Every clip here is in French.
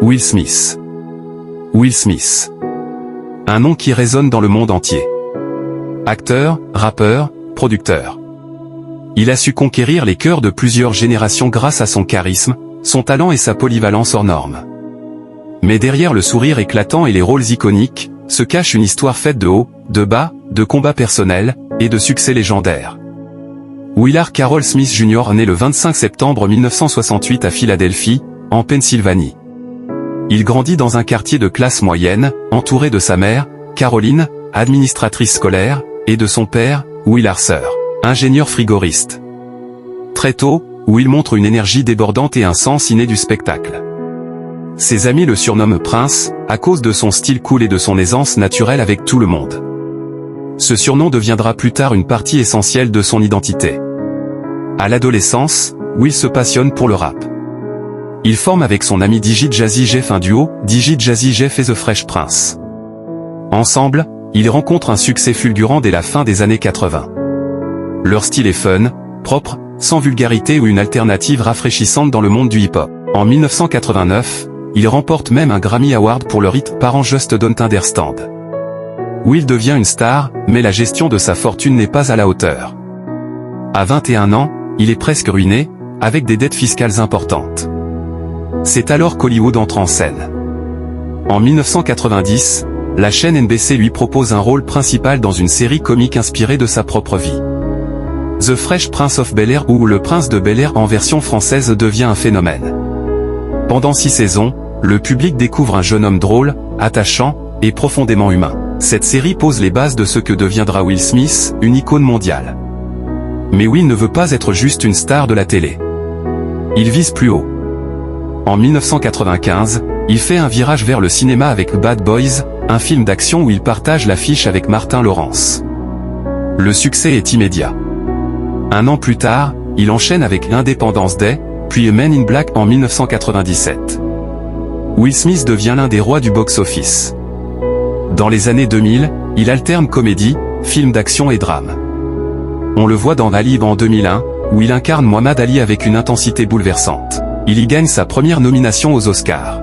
Will Smith. Will Smith. Un nom qui résonne dans le monde entier. Acteur, rappeur, producteur. Il a su conquérir les cœurs de plusieurs générations grâce à son charisme, son talent et sa polyvalence hors norme. Mais derrière le sourire éclatant et les rôles iconiques, se cache une histoire faite de hauts, de bas, de combats personnels, et de succès légendaires. Willard Carroll Smith Jr. naît le 25 septembre 1968 à Philadelphie, en Pennsylvanie. Il grandit dans un quartier de classe moyenne, entouré de sa mère, Caroline, administratrice scolaire, et de son père, Willard Sr., ingénieur frigoriste. Très tôt, Will montre une énergie débordante et un sens inné du spectacle. Ses amis le surnomment Prince, à cause de son style cool et de son aisance naturelle avec tout le monde. Ce surnom deviendra plus tard une partie essentielle de son identité. À l'adolescence, Will se passionne pour le rap. Il forme avec son ami Digit Jazzy Jeff un duo, Digit Jazzy Jeff et The Fresh Prince. Ensemble, ils rencontrent un succès fulgurant dès la fin des années 80. Leur style est fun, propre, sans vulgarité ou une alternative rafraîchissante dans le monde du hip-hop. En 1989, ils remportent même un Grammy Award pour leur hit Parents Just Don't Understand. Will devient une star, mais la gestion de sa fortune n'est pas à la hauteur. À 21 ans, il est presque ruiné, avec des dettes fiscales importantes. C'est alors qu'Hollywood entre en scène. En 1990, la chaîne NBC lui propose un rôle principal dans une série comique inspirée de sa propre vie. The Fresh Prince of Bel-Air ou Le Prince de Bel-Air en version française devient un phénomène. Pendant 6 saisons, le public découvre un jeune homme drôle, attachant, et profondément humain. Cette série pose les bases de ce que deviendra Will Smith, une icône mondiale. Mais Will ne veut pas être juste une star de la télé. Il vise plus haut. En 1995, il fait un virage vers le cinéma avec Bad Boys, un film d'action où il partage l'affiche avec Martin Lawrence. Le succès est immédiat. Un an plus tard, il enchaîne avec Independence Day, puis Men in Black en 1997. Will Smith devient l'un des rois du box-office. Dans les années 2000, il alterne comédie, films d'action et drame. On le voit dans Ali en 2001, où il incarne Muhammad Ali avec une intensité bouleversante. Il y gagne sa première nomination aux Oscars.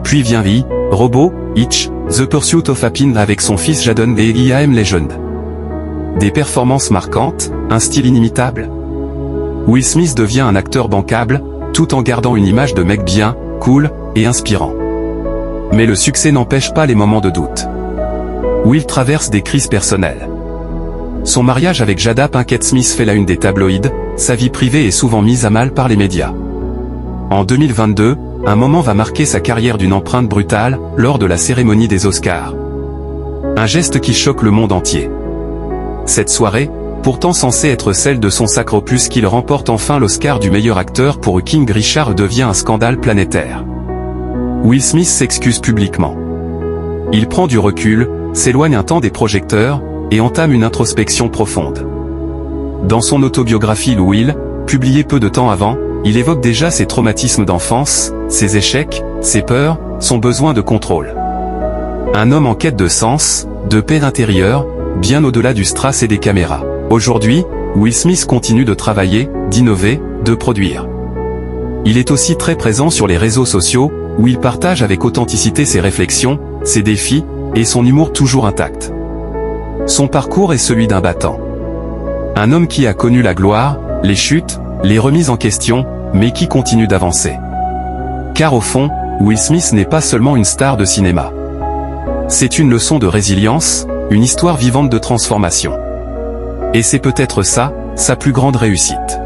Puis vient V, Robo, Hitch, The Pursuit of Happiness avec son fils Jaden et I Am Legend. Des performances marquantes, un style inimitable. Will Smith devient un acteur bancable, tout en gardant une image de mec bien, cool, et inspirant. Mais le succès n'empêche pas les moments de doute. Will traverse des crises personnelles. Son mariage avec Jada Pinkett Smith fait la une des tabloïds, sa vie privée est souvent mise à mal par les médias. En 2022, un moment va marquer sa carrière d'une empreinte brutale, lors de la cérémonie des Oscars. Un geste qui choque le monde entier. Cette soirée, pourtant censée être celle de son sacre opus qu'il remporte enfin l'Oscar du meilleur acteur pour King Richard devient un scandale planétaire. Will Smith s'excuse publiquement. Il prend du recul, s'éloigne un temps des projecteurs, et entame une introspection profonde. Dans son autobiographie Will, publiée peu de temps avant, il évoque déjà ses traumatismes d'enfance, ses échecs, ses peurs, son besoin de contrôle. Un homme en quête de sens, de paix intérieure, bien au-delà du strass et des caméras. Aujourd'hui, Will Smith continue de travailler, d'innover, de produire. Il est aussi très présent sur les réseaux sociaux, où il partage avec authenticité ses réflexions, ses défis, et son humour toujours intact. Son parcours est celui d'un battant. Un homme qui a connu la gloire, les chutes, les remises en question, mais qui continue d'avancer. Car au fond, Will Smith n'est pas seulement une star de cinéma. C'est une leçon de résilience, une histoire vivante de transformation. Et c'est peut-être ça, sa plus grande réussite.